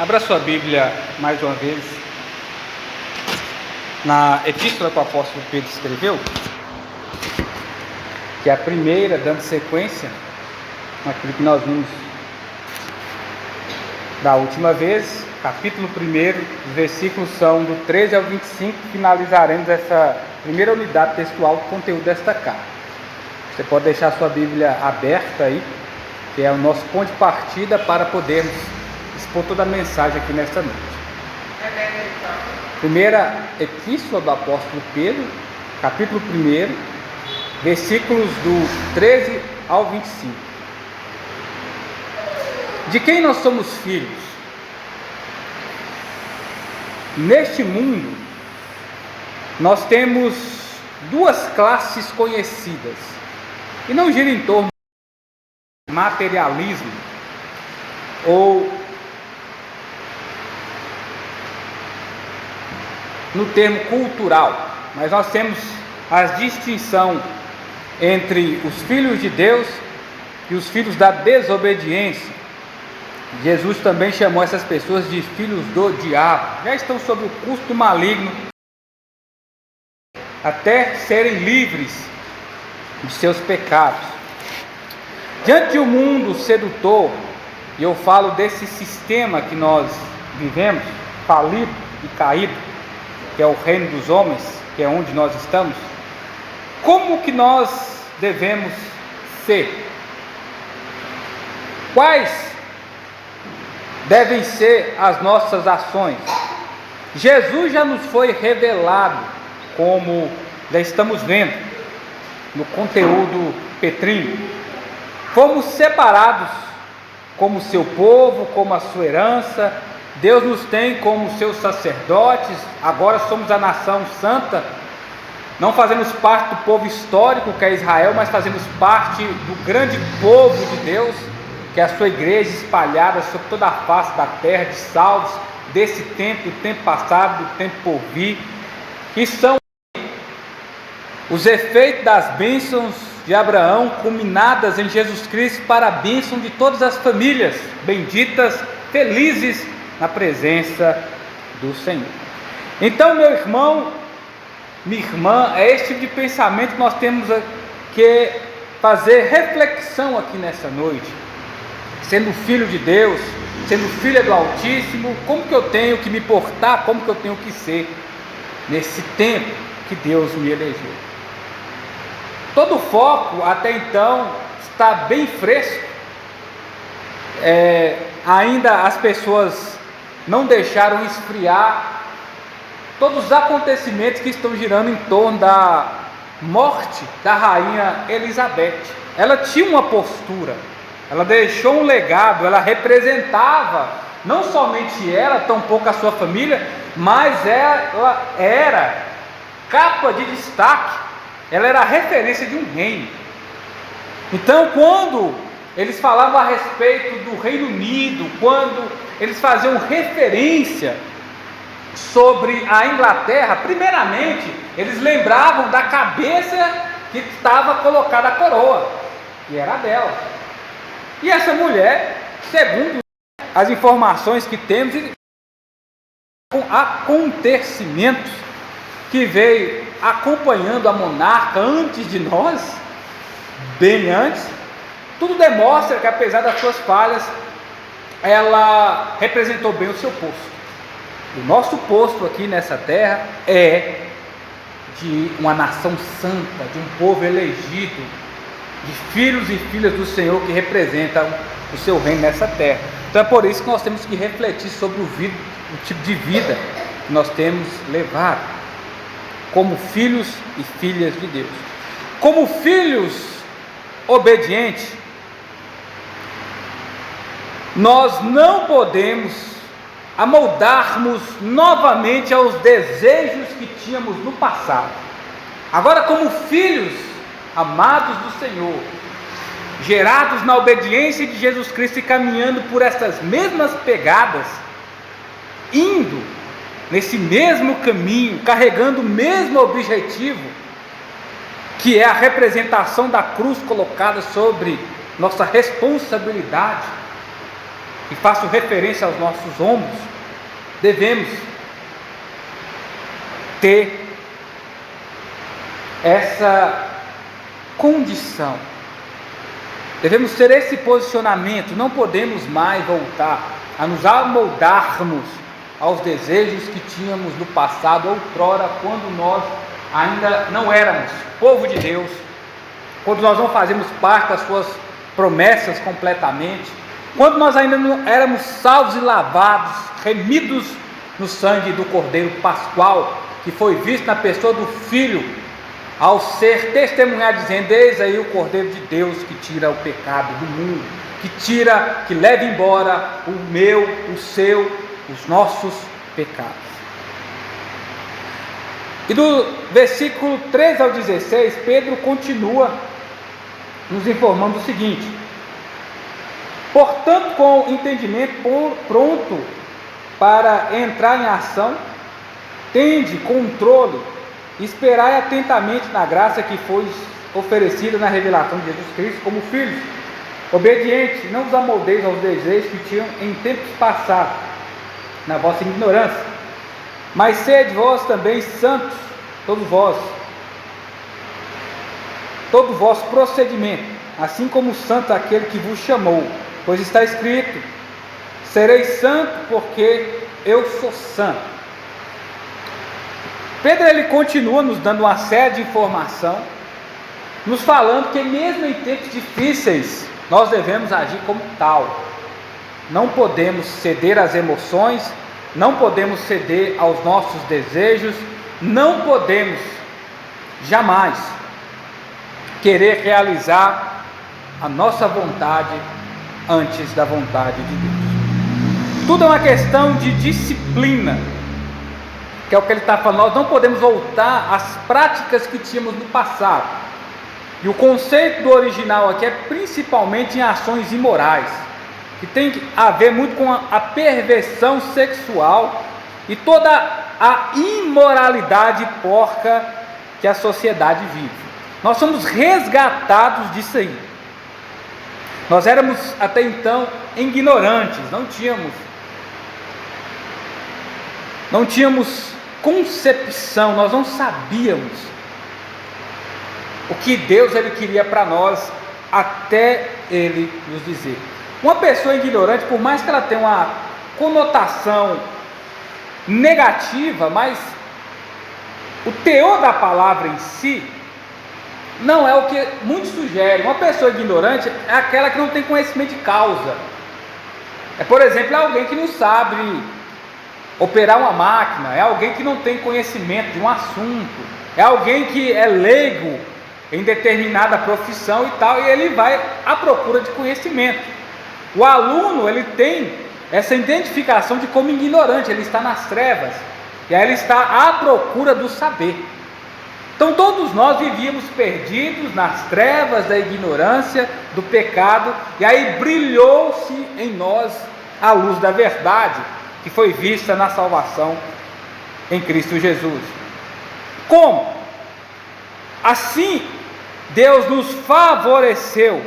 Abra sua Bíblia mais uma vez na epístola que o apóstolo Pedro escreveu, que é a primeira, dando sequência naquilo que nós vimos da última vez, capítulo 1, os versículos são do 13 ao 25, finalizaremos essa primeira unidade textual do conteúdo desta carta. Você pode deixar a sua Bíblia aberta aí, que é o nosso ponto de partida para podermos expor toda a mensagem aqui nesta noite. Primeira epístola do apóstolo Pedro, capítulo 1, versículos do 13 ao 25. De quem nós somos filhos? Neste mundo, nós temos duas classes conhecidas, e não gira em torno de materialismo ou no termo cultural, mas nós temos a distinção entre os filhos de Deus e os filhos da desobediência. Jesus também chamou essas pessoas de filhos do diabo, já estão sob o custo maligno até serem livres de seus pecados. Diante de um mundo sedutor, e eu falo desse sistema que nós vivemos, falido e caído, que é o reino dos homens, que é onde nós estamos, como que nós devemos ser? Quais devem ser as nossas ações? Jesus já nos foi revelado, como já estamos vendo no conteúdo petrino. Fomos separados como seu povo, como a sua herança. Deus nos tem como seus sacerdotes. Agora somos a nação santa. Não fazemos parte do povo histórico que é Israel, mas fazemos parte do grande povo de Deus, que é a sua igreja espalhada sobre toda a face da terra, de salvos desse tempo, do tempo passado, do tempo por vir, que são os efeitos das bênçãos de Abraão, culminadas em Jesus Cristo, para a bênção de todas as famílias benditas, felizes na presença do Senhor. Então, meu irmão, minha irmã, é esse tipo de pensamento que nós temos que fazer reflexão aqui nessa noite. Sendo filho de Deus, sendo filha do Altíssimo, como que eu tenho que me portar, como que eu tenho que ser nesse tempo que Deus me elegeu? Todo o foco até então está bem fresco. Ainda as pessoas não deixaram esfriar todos os acontecimentos que estão girando em torno da morte da rainha Elizabeth. Ela tinha uma postura, ela deixou um legado, ela representava não somente ela, tampouco a sua família, mas ela era capa de destaque, ela era a referência de um reino. Então, quando eles falavam a respeito do Reino Unido, quando eles faziam referência sobre a Inglaterra, primeiramente, eles lembravam da cabeça que estava colocada a coroa, que era dela. E essa mulher, segundo as informações que temos, com acontecimentos que veio acompanhando a monarca antes de nós, bem antes, tudo demonstra que, apesar das suas falhas, ela representou bem o seu posto. O nosso posto aqui nessa terra é de uma nação santa, de um povo elegido, de filhos e filhas do Senhor que representam o seu reino nessa terra. Então é por isso que nós temos que refletir sobre o tipo de vida que nós temos levado como filhos e filhas de Deus. Como filhos obedientes, nós não podemos amoldarmos novamente aos desejos que tínhamos no passado. Agora, como filhos amados do Senhor, gerados na obediência de Jesus Cristo e caminhando por essas mesmas pegadas, indo nesse mesmo caminho, carregando o mesmo objetivo, que é a representação da cruz colocada sobre nossa responsabilidade, e faço referência aos nossos ombros, devemos ter essa condição, devemos ter esse posicionamento. Não podemos mais voltar a nos amoldarmos aos desejos que tínhamos no passado, outrora, quando nós ainda não éramos povo de Deus, quando nós não fazíamos parte das suas promessas completamente, quando nós ainda não éramos salvos e lavados, remidos no sangue do Cordeiro Pascual, que foi visto na pessoa do Filho, ao ser testemunhado, dizendo: eis aí o Cordeiro de Deus que tira o pecado do mundo, que leva embora o meu, o seu, os nossos pecados. E do versículo 13 ao 16, Pedro continua nos informando o seguinte: portanto, com o entendimento pronto para entrar em ação, tende controle, esperai atentamente na graça que foi oferecida na revelação de Jesus Cristo como filhos, obedientes. Não vos amoldeis aos desejos que tinham em tempos passados, na vossa ignorância, mas sede vós também santos, todo vosso procedimento, assim como santo aquele que vos chamou, pois está escrito: sereis santo, porque eu sou santo. Pedro, ele continua nos dando uma série de informação, nos falando que mesmo em tempos difíceis, nós devemos agir como tal. Não podemos ceder às emoções, não podemos ceder aos nossos desejos, não podemos jamais querer realizar a nossa vontade antes da vontade de Deus. Tudo é uma questão de disciplina, que é o que ele está falando. Nós não podemos voltar às práticas que tínhamos no passado. E o conceito do original aqui é principalmente em ações imorais, que tem a ver muito com a perversão sexual e toda a imoralidade porca que a sociedade vive. Nós somos resgatados disso aí. Nós éramos até então ignorantes, não tínhamos concepção, nós não sabíamos o que Deus ele queria para nós, até Ele nos dizer. Uma pessoa ignorante, por mais que ela tenha uma conotação negativa, mas o teor da palavra em si não é o que muitos sugerem. Uma pessoa ignorante é aquela que não tem conhecimento de causa. Por exemplo, é alguém que não sabe operar uma máquina, é alguém que não tem conhecimento de um assunto, é alguém que é leigo em determinada profissão e tal, e ele vai à procura de conhecimento. O aluno, ele tem essa identificação de como ignorante, ele está nas trevas, e aí ele está à procura do saber. Então todos nós vivíamos perdidos nas trevas da ignorância, do pecado, e aí brilhou-se em nós a luz da verdade, que foi vista na salvação em Cristo Jesus. Como? Assim, Deus nos favoreceu,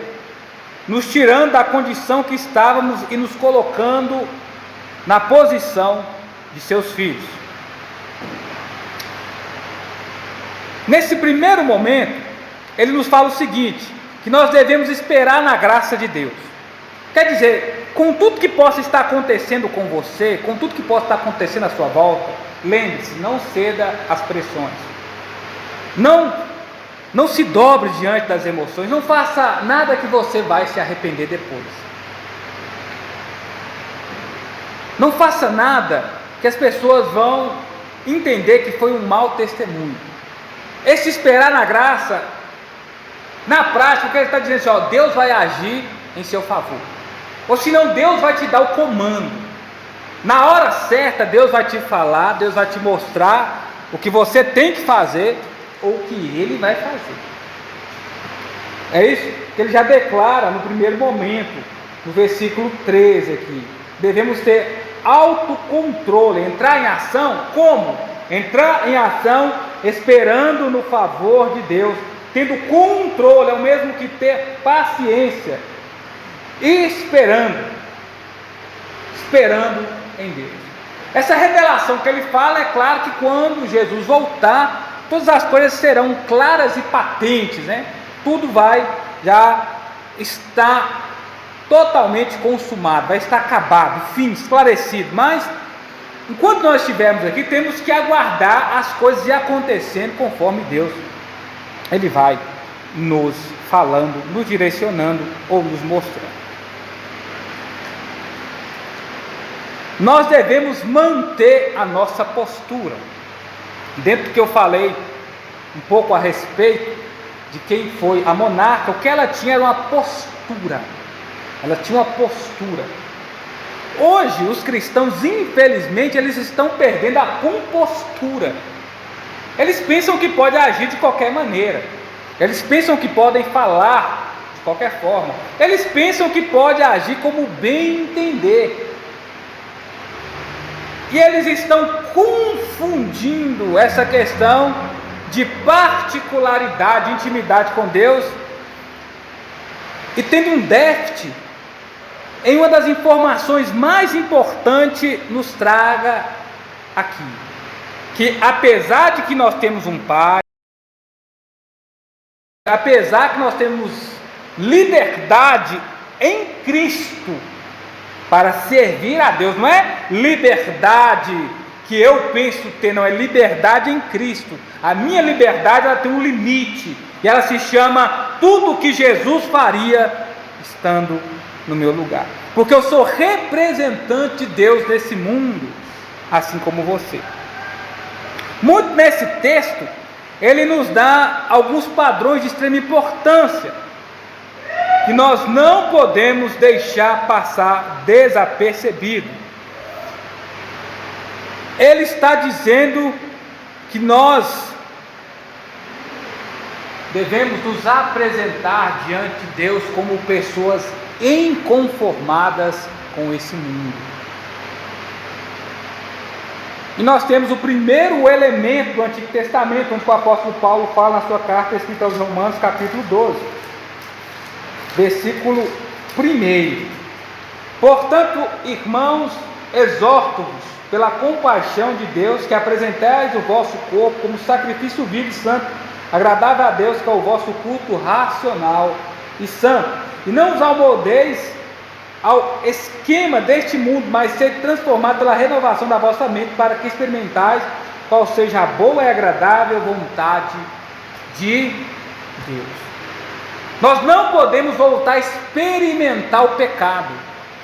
nos tirando da condição que estávamos e nos colocando na posição de seus filhos. Nesse primeiro momento, ele nos fala o seguinte: que nós devemos esperar na graça de Deus. Quer dizer, com tudo que possa estar acontecendo com você, com tudo que possa estar acontecendo à sua volta, lembre-se, não ceda às pressões, não se dobre diante das emoções, não faça nada que você vai se arrepender depois. Não faça nada que as pessoas vão entender que foi um mau testemunho. Esse esperar na graça, na prática, o que ele está dizendo assim, Deus vai agir em seu favor. Ou senão Deus vai te dar o comando. Na hora certa Deus vai te falar, Deus vai te mostrar o que você tem que fazer, ou o que Ele vai fazer. É isso que ele já declara no primeiro momento, no versículo 13 aqui. Devemos ter autocontrole, entrar em ação. Como? Entrar em ação esperando no favor de Deus, tendo controle, é o mesmo que ter paciência, esperando. esperando em Deus. Essa revelação que ele fala, é claro que quando Jesus voltar, todas as coisas serão claras e patentes, né? Tudo vai já estar totalmente consumado, vai estar acabado, fim, esclarecido. Mas, enquanto nós estivermos aqui, temos que aguardar as coisas acontecendo conforme Deus Ele vai nos falando, nos direcionando ou nos mostrando. Nós devemos manter a nossa postura. Dentro do que eu falei um pouco a respeito de quem foi a monarca, o que ela tinha era uma postura. Ela tinha uma postura. Hoje, os cristãos, infelizmente, eles estão perdendo a compostura. Eles pensam que pode agir de qualquer maneira. Eles pensam que podem falar de qualquer forma. Eles pensam que pode agir como bem entender. E eles estão confundindo essa questão de particularidade, intimidade com Deus, e tendo um déficit em uma das informações mais importantes nos traga aqui, que apesar de que nós temos um Pai, apesar que nós temos liberdade em Cristo para servir a Deus, não é liberdade que eu penso ter, não, é liberdade em Cristo. A minha liberdade, ela tem um limite, e ela se chama tudo o que Jesus faria estando no meu lugar, porque eu sou representante de Deus nesse mundo, assim como você. Muito nesse texto, ele nos dá alguns padrões de extrema importância, que nós não podemos deixar passar desapercebido. Ele está dizendo que nós devemos nos apresentar diante de Deus como pessoas inconformadas com esse mundo. E nós temos o primeiro elemento do Antigo Testamento, onde o apóstolo Paulo fala na sua carta escrita aos Romanos, capítulo 12, versículo 1. Portanto, irmãos, exorto-vos pela compaixão de Deus, que apresentais o vosso corpo como sacrifício vivo e santo, agradável a Deus, que é o vosso culto racional e santo. E não vos amoldeis ao esquema deste mundo, mas sede transformado pela renovação da vossa mente, para que experimentais qual seja a boa e agradável vontade de Deus. Nós não podemos voltar a experimentar o pecado,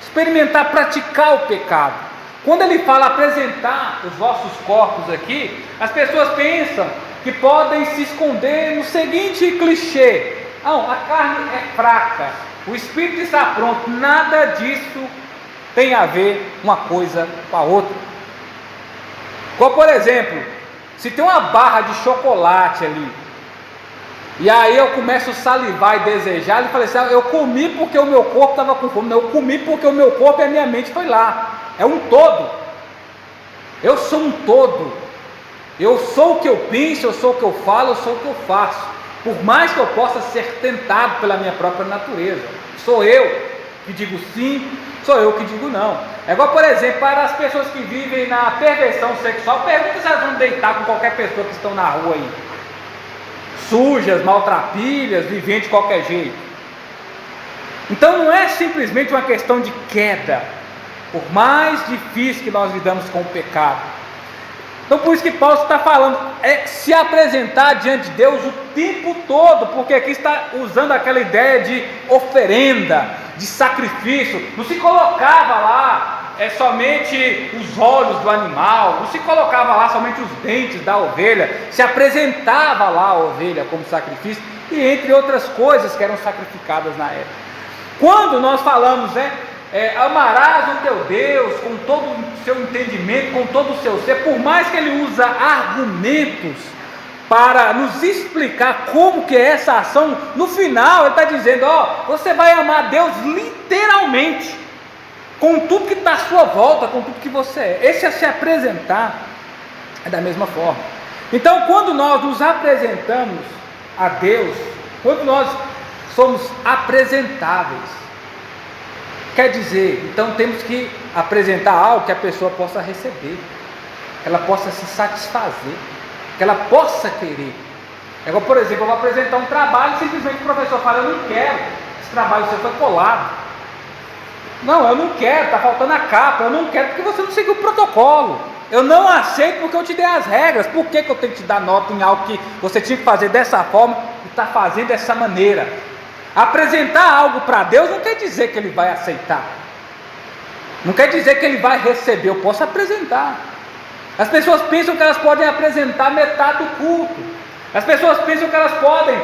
experimentar praticar o pecado. Quando ele fala apresentar os vossos corpos aqui, as pessoas pensam que podem se esconder no seguinte clichê: não, a carne é fraca, o espírito está pronto. Nada disso tem a ver uma coisa com a outra. Como por exemplo, se tem uma barra de chocolate ali, e aí eu começo a salivar e desejar, ele fala assim: eu comi porque o meu corpo estava com fome. Não, eu comi porque o meu corpo e a minha mente foi lá. É um todo. Eu sou um todo. Eu sou o que eu penso, eu sou o que eu falo, eu sou o que eu faço. Por mais que eu possa ser tentado pela minha própria natureza, sou eu que digo sim, sou eu que digo não. É igual, por exemplo, para as pessoas que vivem na perversão sexual, pergunta se elas vão deitar com qualquer pessoa que estão na rua aí, sujas, maltrapilhas, vivendo de qualquer jeito. Então não é simplesmente uma questão de queda, por mais difícil que nós lidamos com o pecado. Então por isso que Paulo está falando, é se apresentar diante de Deus o tempo todo, porque aqui está usando aquela ideia de oferenda, de sacrifício. Não se colocava lá somente os olhos do animal, não se colocava lá somente os dentes da ovelha, se apresentava lá a ovelha como sacrifício, e entre outras coisas que eram sacrificadas na época. Quando nós falamos, amarás o teu Deus com todo o seu entendimento, com todo o seu ser, por mais que ele usa argumentos para nos explicar como que é essa ação, no final ele está dizendo, você vai amar Deus literalmente, com tudo que está à sua volta, com tudo que você é. Esse é se apresentar, é da mesma forma. Então quando nós nos apresentamos a Deus, quando nós somos apresentáveis, quer dizer, então temos que apresentar algo que a pessoa possa receber, que ela possa se satisfazer, que ela possa querer. Igual, por exemplo, eu vou apresentar um trabalho e simplesmente o professor fala: eu não quero, esse trabalho seu foi colado. Não, eu não quero, está faltando a capa, eu não quero porque você não seguiu o protocolo. Eu não aceito porque eu te dei as regras. Por que eu tenho que te dar nota em algo que você tinha que fazer dessa forma e está fazendo dessa maneira? Apresentar algo para Deus não quer dizer que Ele vai aceitar, não quer dizer que Ele vai receber. Eu posso apresentar. As pessoas pensam que elas podem apresentar metade do culto. As pessoas pensam que elas podem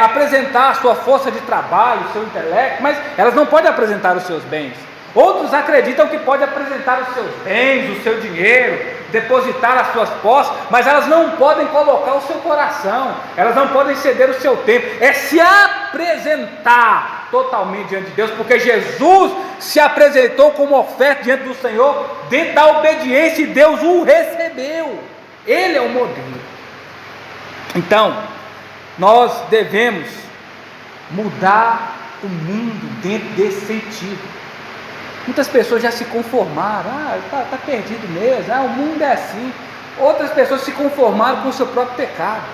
apresentar a sua força de trabalho, o seu intelecto, mas elas não podem apresentar os seus bens. Outros acreditam que podem apresentar os seus bens, o seu dinheiro, depositar as suas posses, mas elas não podem colocar o seu coração, elas não podem ceder o seu tempo. É se apresentar totalmente diante de Deus, porque Jesus se apresentou como oferta diante do Senhor, dentro da obediência, e Deus o recebeu. Ele é o modelo. Então, nós devemos mudar o mundo dentro desse sentido. Muitas pessoas já se conformaram: está perdido mesmo, o mundo é assim. Outras pessoas se conformaram com o seu próprio pecado.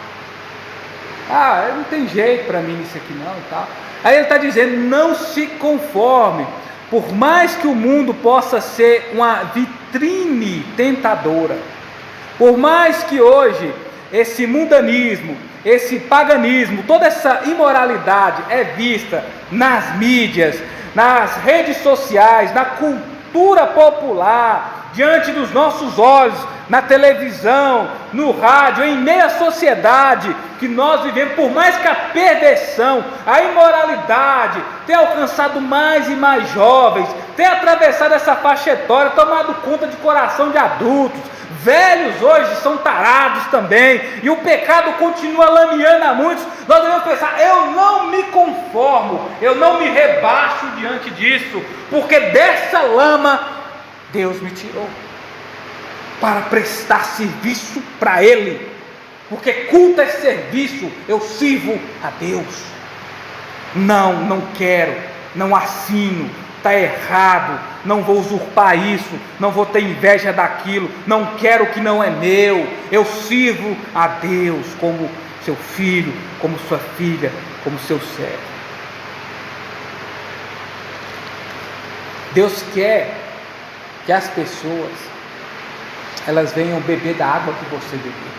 Não tem jeito para mim nisso aqui não e tal. Aí ele está dizendo: não se conforme, por mais que o mundo possa ser uma vitrine tentadora, por mais que hoje esse mundanismo, esse paganismo, toda essa imoralidade é vista nas mídias, nas redes sociais, na cultura popular, diante dos nossos olhos, na televisão, no rádio, em meio à sociedade que nós vivemos, por mais que a perversão, a imoralidade tenha alcançado mais e mais jovens, tenha atravessado essa faixa etária, tomado conta de coração de adultos, velhos hoje são tarados também, e o pecado continua lameando a muitos, nós devemos pensar: eu não me conformo, eu não me rebaixo diante disso, porque dessa lama Deus me tirou para prestar serviço para Ele, porque culto é serviço, eu sirvo a Deus. Não quero, não assino, está errado, não vou usurpar isso, não vou ter inveja daquilo, não quero o que não é meu, eu sirvo a Deus como seu filho, como sua filha, como seu servo. Deus quer que as pessoas, elas venham beber da água que você bebeu,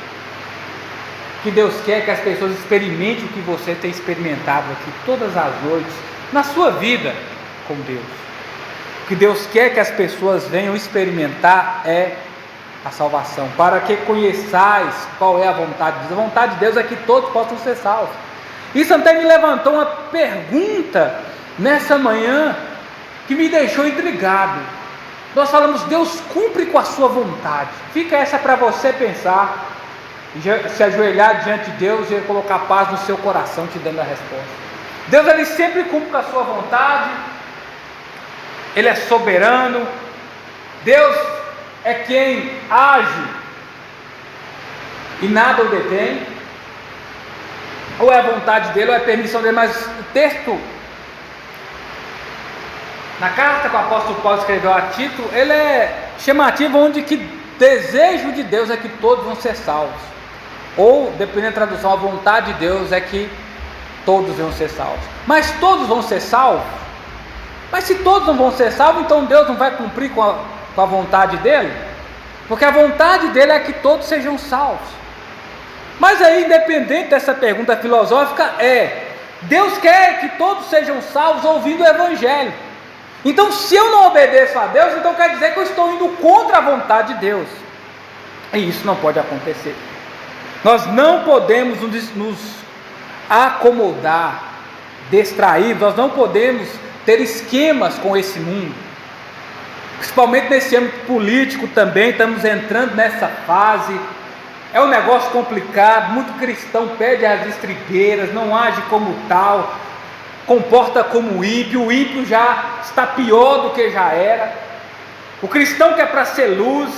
que Deus quer que as pessoas experimentem o que você tem experimentado aqui todas as noites, na sua vida com Deus. O que Deus quer que as pessoas venham experimentar é a salvação, para que conheçais qual é a vontade de Deus. A vontade de Deus é que todos possam ser salvos. Isso até me levantou uma pergunta nessa manhã que me deixou intrigado. Nós falamos: Deus cumpre com a sua vontade. Fica essa para você pensar, se ajoelhar diante de Deus e colocar paz no seu coração, te dando a resposta. Deus, Ele sempre cumpre com a sua vontade, Ele é soberano, Deus é quem age e nada o detém, ou é a vontade dele, ou é a permissão dele. Mas o texto, na carta que o apóstolo Paulo escreveu a Tito, ele é chamativo, onde que desejo de Deus é que todos vão ser salvos, ou, dependendo da tradução, a vontade de Deus é que todos vão ser salvos. Mas todos vão ser salvos? Mas se todos não vão ser salvos, então Deus não vai cumprir com a vontade dele? Porque a vontade dele é que todos sejam salvos. Mas aí, independente dessa pergunta filosófica, Deus quer que todos sejam salvos ouvindo o Evangelho. Então, se eu não obedeço a Deus, então quer dizer que eu estou indo contra a vontade de Deus. E isso não pode acontecer. Nós não podemos nos acomodar, distrair, nós não podemos ter esquemas com esse mundo. Principalmente nesse âmbito político também, estamos entrando nessa fase. É um negócio complicado, muito cristão pede as estribeiras, não age como tal, comporta como ímpio, o ímpio já está pior do que já era. O cristão que é para ser luz,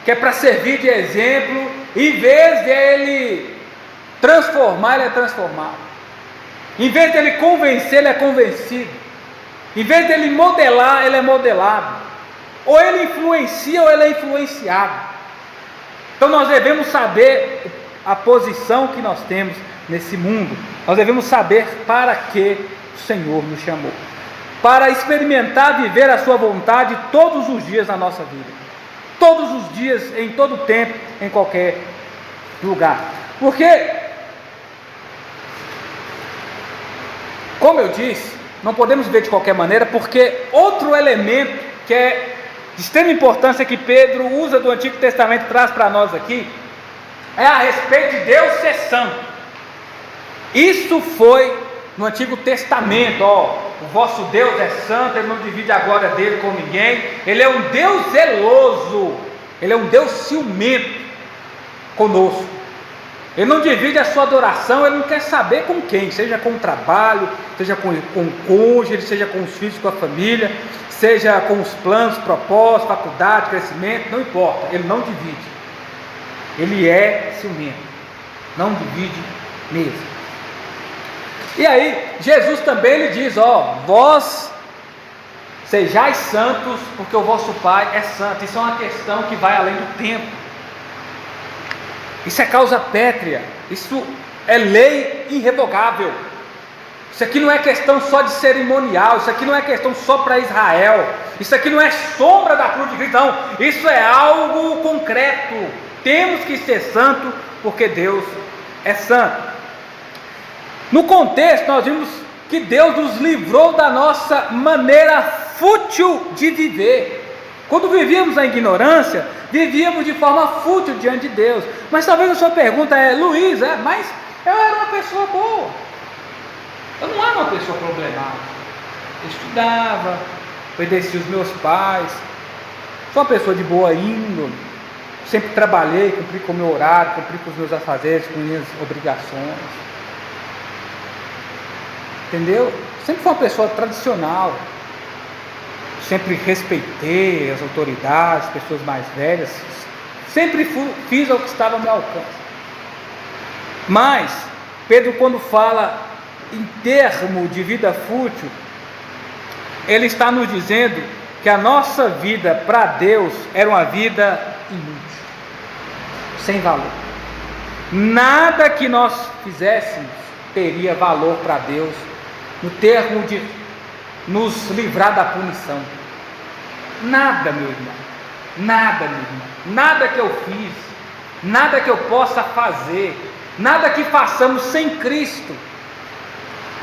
que é para servir de exemplo, em vez de ele transformar, ele é transformado. Em vez de ele convencer, ele é convencido. Em vez de ele modelar, ele é modelado. Ou ele influencia ou ele é influenciado. Então nós devemos saber a posição que nós temos nesse mundo. Nós devemos saber para que o Senhor nos chamou. Para experimentar viver a sua vontade todos os dias da nossa vida. Todos os dias, em todo tempo, em qualquer lugar. Porque, como eu disse, não podemos ver de qualquer maneira, porque outro elemento que é de extrema importância que Pedro usa do Antigo Testamento, traz para nós aqui, é a respeito de Deus ser santo. Isso foi no Antigo Testamento, o vosso Deus é santo, Ele não divide a glória dele com ninguém, Ele é um Deus zeloso, Ele é um Deus ciumento conosco, Ele não divide a sua adoração, Ele não quer saber com quem, seja com o trabalho, seja com o cônjuge, seja com os filhos, com a família, seja com os planos, propósitos, faculdade, crescimento, não importa, Ele não divide, Ele é ciumento, não divide mesmo. E aí, Jesus também ele diz, vós sejais santos, porque o vosso Pai é santo. Isso é uma questão que vai além do tempo. Isso é causa pétrea, isso é lei irrevogável. Isso aqui não é questão só de cerimonial, isso aqui não é questão só para Israel, isso aqui não é sombra da cruz de Cristo, não, isso é algo concreto. Temos que ser santo, porque Deus é santo. No contexto, nós vimos que Deus nos livrou da nossa maneira fútil de viver. Quando vivíamos na ignorância, vivíamos de forma fútil diante de Deus. Mas talvez a sua pergunta é, Luiz, mas eu era uma pessoa boa. Eu não era uma pessoa problemática. Eu estudava, obedecia os meus pais, sou uma pessoa de boa índole, sempre trabalhei, cumpri com o meu horário, cumpri com os meus afazeres, com minhas obrigações. Entendeu? Sempre fui uma pessoa tradicional, sempre respeitei as autoridades, pessoas mais velhas, sempre fiz o que estava ao meu alcance. Mas Pedro, quando fala em termo de vida fútil, ele está nos dizendo que a nossa vida para Deus era uma vida inútil, sem valor. Nada que nós fizéssemos teria valor para Deus, no termo de nos livrar da punição. Nada, meu irmão, nada, meu irmão, nada que eu fiz, nada que eu possa fazer, nada que façamos sem Cristo,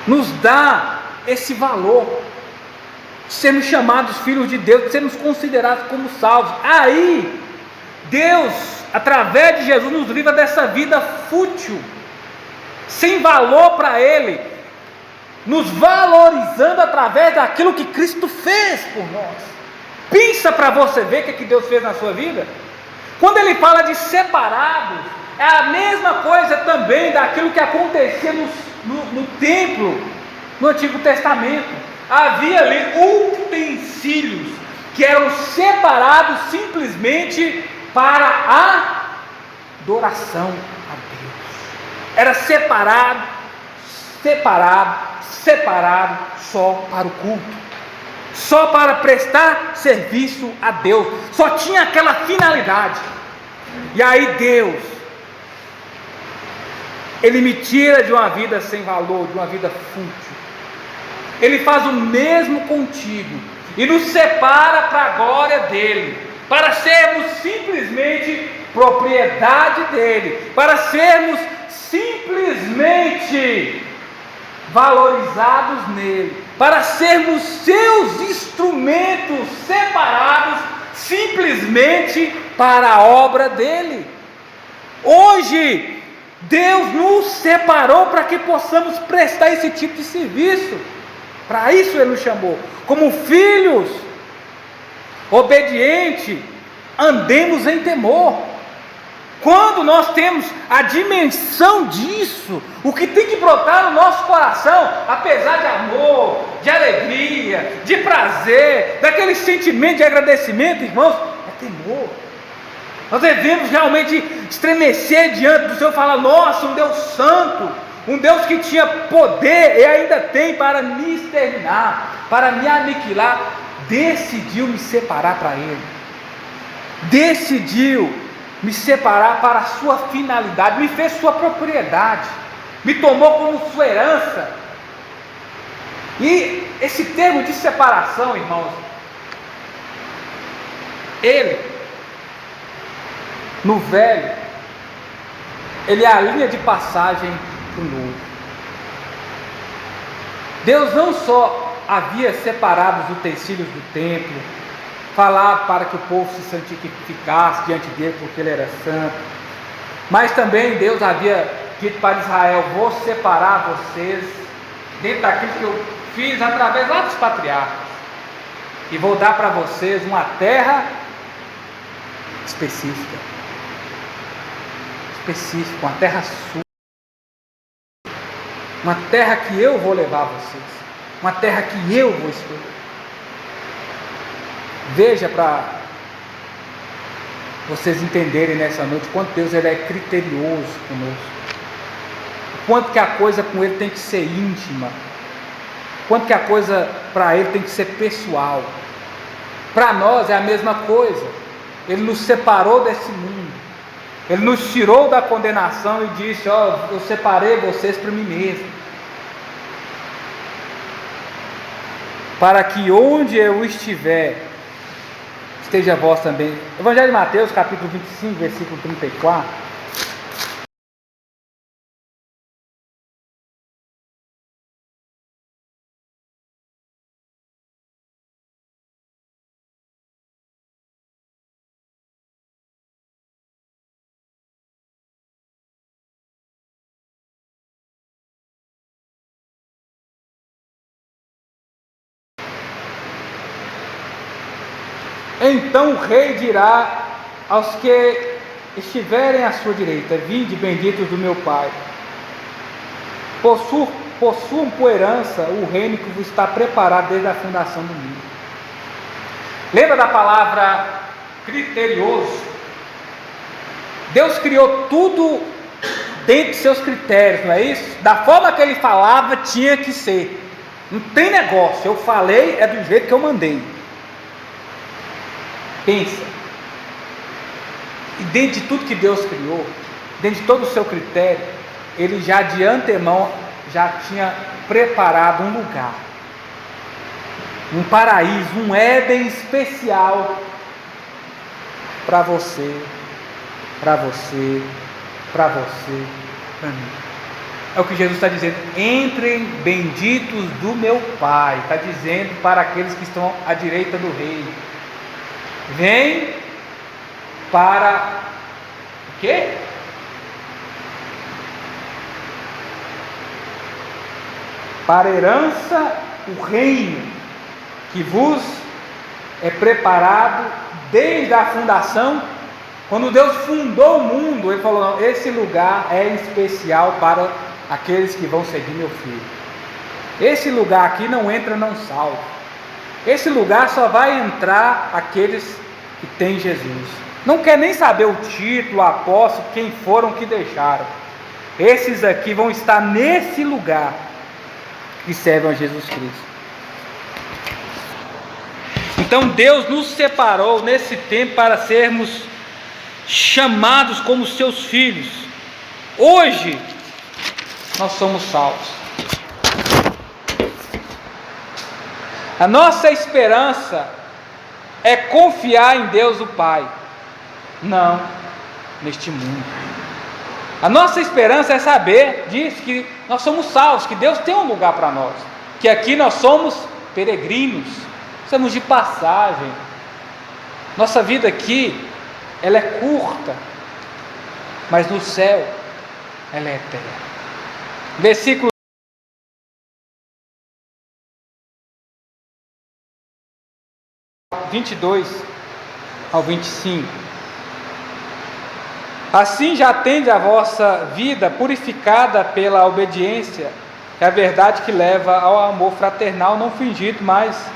nos dá esse valor, de sermos chamados filhos de Deus, de sermos considerados como salvos. Aí, Deus, através de Jesus, nos livra dessa vida fútil, sem valor para Ele, nos valorizando através daquilo que Cristo fez por nós. Pensa para você ver o que Deus fez na sua vida. Quando Ele fala de separados, é a mesma coisa também daquilo que acontecia no templo, no Antigo Testamento. Havia ali utensílios que eram separados simplesmente para a adoração a Deus. Era separado só para o culto, só para prestar serviço a Deus, só tinha aquela finalidade. E aí Deus, Ele me tira de uma vida sem valor, de uma vida fútil. Ele faz o mesmo contigo e nos separa para a glória dEle, para sermos simplesmente propriedade dEle, para sermos simplesmente valorizados nele, para sermos seus instrumentos separados simplesmente para a obra dele. Hoje Deus nos separou para que possamos prestar esse tipo de serviço. Para isso Ele nos chamou, como filhos obedientes, andemos em temor. Quando nós temos a dimensão disso, o que tem que brotar no nosso coração, apesar de amor, de alegria, de prazer, daquele sentimento de agradecimento, irmãos, é temor. Nós devemos realmente estremecer diante do Senhor e falar, nossa, um Deus santo, um Deus que tinha poder e ainda tem para me exterminar, para me aniquilar. decidiu me separar para Ele, decidiu me separar para a sua finalidade, me fez sua propriedade, me tomou como sua herança. E esse termo de separação, irmãos, ele, no velho, ele é a linha de passagem para o novo. Deus não só havia separado os utensílios do templo, falado para que o povo se santificasse diante dele porque ele era santo, mas também Deus havia dito para Israel: vou separar vocês dentro daquilo que eu fiz através lá dos patriarcas, e vou dar para vocês uma terra específica, uma terra sua, uma terra que eu vou levar a vocês, uma terra que eu vou escolher. Veja, para vocês entenderem nessa noite quanto Deus ele é criterioso conosco, quanto que a coisa com Ele tem que ser íntima, quanto que a coisa para Ele tem que ser pessoal. Para nós é a mesma coisa. Ele nos separou desse mundo, Ele nos tirou da condenação e disse: ó, eu separei vocês para mim mesmo, para que onde eu estiver, esteja vós também. Evangelho de Mateus, capítulo 25, versículo 34. Então o rei dirá aos que estiverem à sua direita: vinde, benditos do meu Pai, possuam por herança o reino que vos está preparado desde a fundação do mundo. Lembra da palavra criterioso? Deus criou tudo dentro de seus critérios, não é isso? Da forma que Ele falava, tinha que ser. Não tem negócio, eu falei, é do jeito que eu mandei. Pensa, e dentro de tudo que Deus criou, dentro de todo o seu critério, Ele já de antemão já tinha preparado um lugar, um paraíso, um Éden especial para você, para você, para você, para mim. É o que Jesus está dizendo: entrem benditos do meu Pai. Está dizendo para aqueles que estão à direita do Rei: vem para o quê? Para a herança, o reino que vos é preparado desde a fundação. Quando Deus fundou o mundo, Ele falou: não, esse lugar é especial para aqueles que vão seguir meu filho. Esse lugar aqui não entra, não salva. Esse lugar só vai entrar aqueles que têm Jesus. Não quer nem saber o título, o apóstolo, quem foram que deixaram. Esses aqui vão estar nesse lugar que servem a Jesus Cristo. Então Deus nos separou nesse tempo para sermos chamados como seus filhos. Hoje nós somos salvos. A nossa esperança é confiar em Deus o Pai, não neste mundo. A nossa esperança é saber disso, que nós somos salvos, que Deus tem um lugar para nós, que aqui nós somos peregrinos, somos de passagem. Nossa vida aqui, ela é curta, mas no céu ela é eterna. Versículo 22 ao 25. Assim já tende a vossa vida purificada pela obediência, é a verdade que leva ao amor fraternal não fingido, mas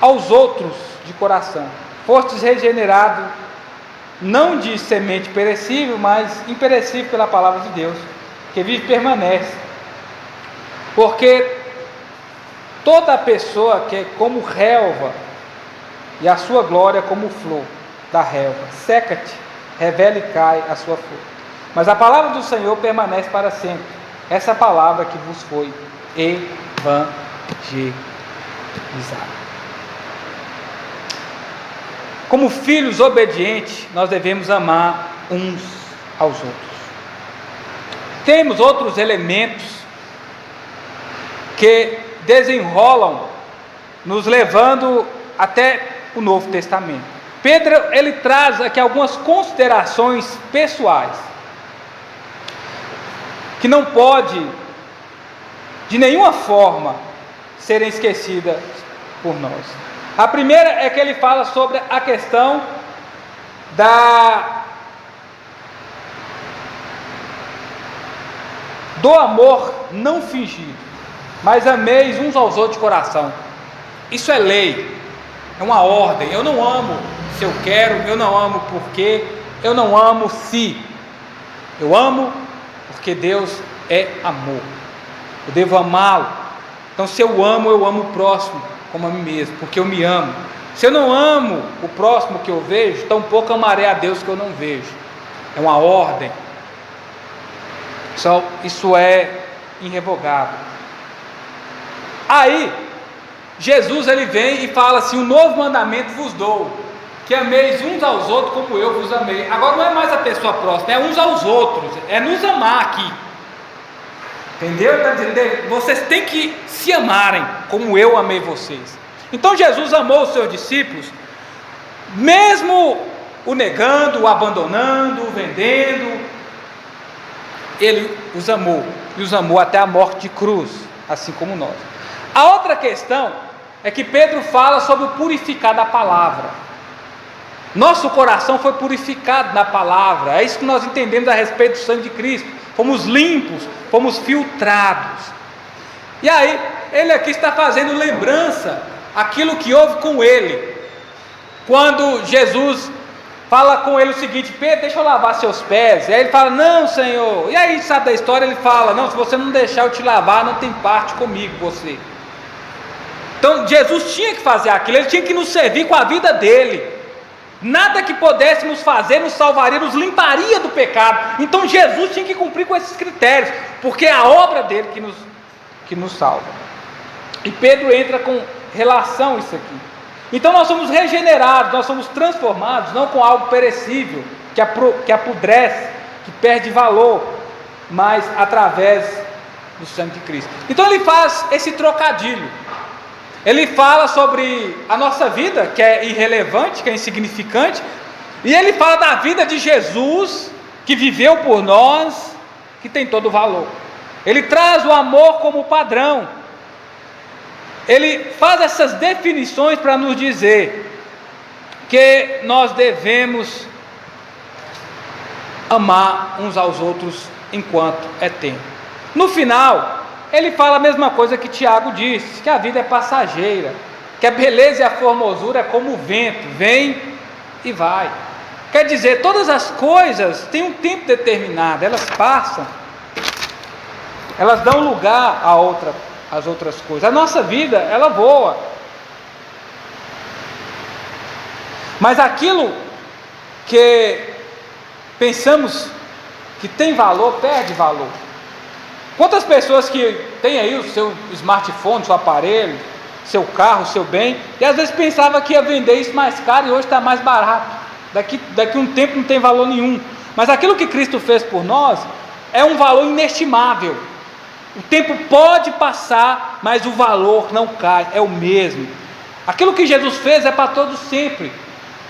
aos outros de coração. Fostes regenerado não de semente perecível, mas imperecível pela palavra de Deus, que vive e permanece. Porque toda pessoa que é como relva e a sua glória como flor da relva. Seca-te, revela e cai a sua flor. Mas a palavra do Senhor permanece para sempre. Essa palavra que vos foi evangelizada. Como filhos obedientes, nós devemos amar uns aos outros. Temos outros elementos que desenrolam, nos levando até o Novo Testamento. Pedro, ele traz aqui algumas considerações pessoais, que não pode, de nenhuma forma, serem esquecidas por nós. A primeira é que ele fala sobre a questão do amor não fingido, mas ameis uns aos outros de coração. Isso é lei, é uma ordem. Eu não amo se eu quero, eu não amo porque, eu não amo se. Eu amo porque Deus é amor. Eu devo amá-lo. Então, se eu amo o próximo como a mim mesmo, porque eu me amo. Se eu não amo o próximo que eu vejo, tampouco amarei a Deus que eu não vejo. É uma ordem. Isso é irrevogável. Aí, Jesus ele vem e fala assim: um novo mandamento vos dou, que ameis uns aos outros como eu vos amei. Agora não é mais a pessoa próxima, é uns aos outros, é nos amar aqui. Entendeu? Está dizendo, vocês têm que se amarem como eu amei vocês. Então Jesus amou os seus discípulos, mesmo o negando, o abandonando, o vendendo, ele os amou, e os amou até a morte de cruz, assim como nós. A outra questão é que Pedro fala sobre o purificar da palavra. Nosso coração foi purificado na palavra, é isso que nós entendemos a respeito do sangue de Cristo. Fomos limpos, fomos filtrados. E aí, ele aqui está fazendo lembrança aquilo que houve com ele, quando Jesus fala com ele o seguinte: Pedro, deixa eu lavar seus pés. E aí ele fala: não, Senhor. E aí, sabe da história, ele fala: não, se você não deixar eu te lavar, não tem parte comigo, você. Então Jesus tinha que fazer aquilo, ele tinha que nos servir com a vida dele. Nada que pudéssemos fazer nos salvaria, nos limparia do pecado. Então Jesus tinha que cumprir com esses critérios, porque é a obra dele que nos salva. E Pedro entra com relação a isso aqui. Então nós somos regenerados, nós somos transformados, não com algo perecível, que apodrece, que perde valor, mas através do sangue de Cristo. Então ele faz esse trocadilho. Ele fala sobre a nossa vida, que é irrelevante, que é insignificante, e ele fala da vida de Jesus, que viveu por nós, que tem todo o valor. Ele traz o amor como padrão. Ele faz essas definições para nos dizer que nós devemos amar uns aos outros enquanto é tempo. No final, ele fala a mesma coisa que Tiago disse, que a vida é passageira, que a beleza e a formosura é como o vento, vem e vai. Quer dizer, todas as coisas têm um tempo determinado, elas passam, elas dão lugar às outras coisas. A nossa vida, ela voa. Mas aquilo que pensamos que tem valor, perde valor. Quantas pessoas que têm aí o seu smartphone, seu aparelho, seu carro, seu bem, e às vezes pensava que ia vender isso mais caro e hoje está mais barato. Daqui um tempo não tem valor nenhum. Mas aquilo que Cristo fez por nós é um valor inestimável. O tempo pode passar, mas o valor não cai, é o mesmo. Aquilo que Jesus fez é para todos sempre.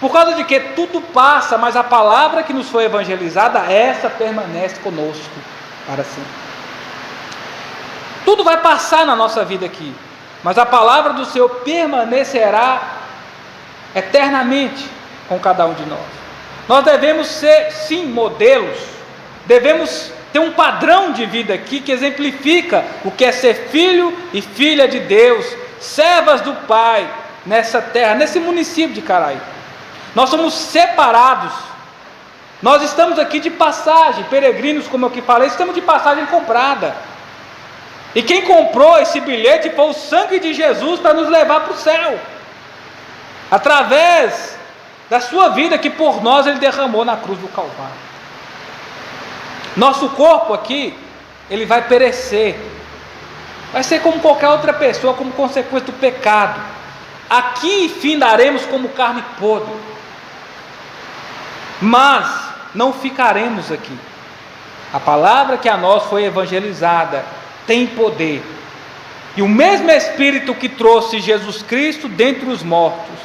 Por causa de que tudo passa, mas a palavra que nos foi evangelizada, essa permanece conosco para sempre. Tudo vai passar na nossa vida aqui, mas a palavra do Senhor permanecerá eternamente com cada um de nós. Nós devemos ser, sim, modelos, devemos ter um padrão de vida aqui que exemplifica o que é ser filho e filha de Deus, servas do Pai, nessa terra, nesse município de Caraí. Nós somos separados, nós estamos aqui de passagem, peregrinos, como eu que falei, estamos de passagem comprada. E quem comprou esse bilhete foi o sangue de Jesus para nos levar para o céu. através da sua vida que por nós Ele derramou na cruz do Calvário. Nosso corpo aqui, ele vai perecer, vai ser como qualquer outra pessoa, como consequência do pecado. Aqui findaremos como carne podre, mas não ficaremos aqui. A palavra que a nós foi evangelizada tem poder, e o mesmo Espírito que trouxe Jesus Cristo dentre os mortos,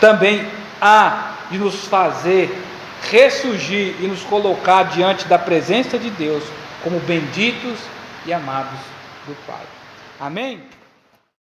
também há de nos fazer ressurgir e nos colocar diante da presença de Deus como benditos e amados do Pai. Amém?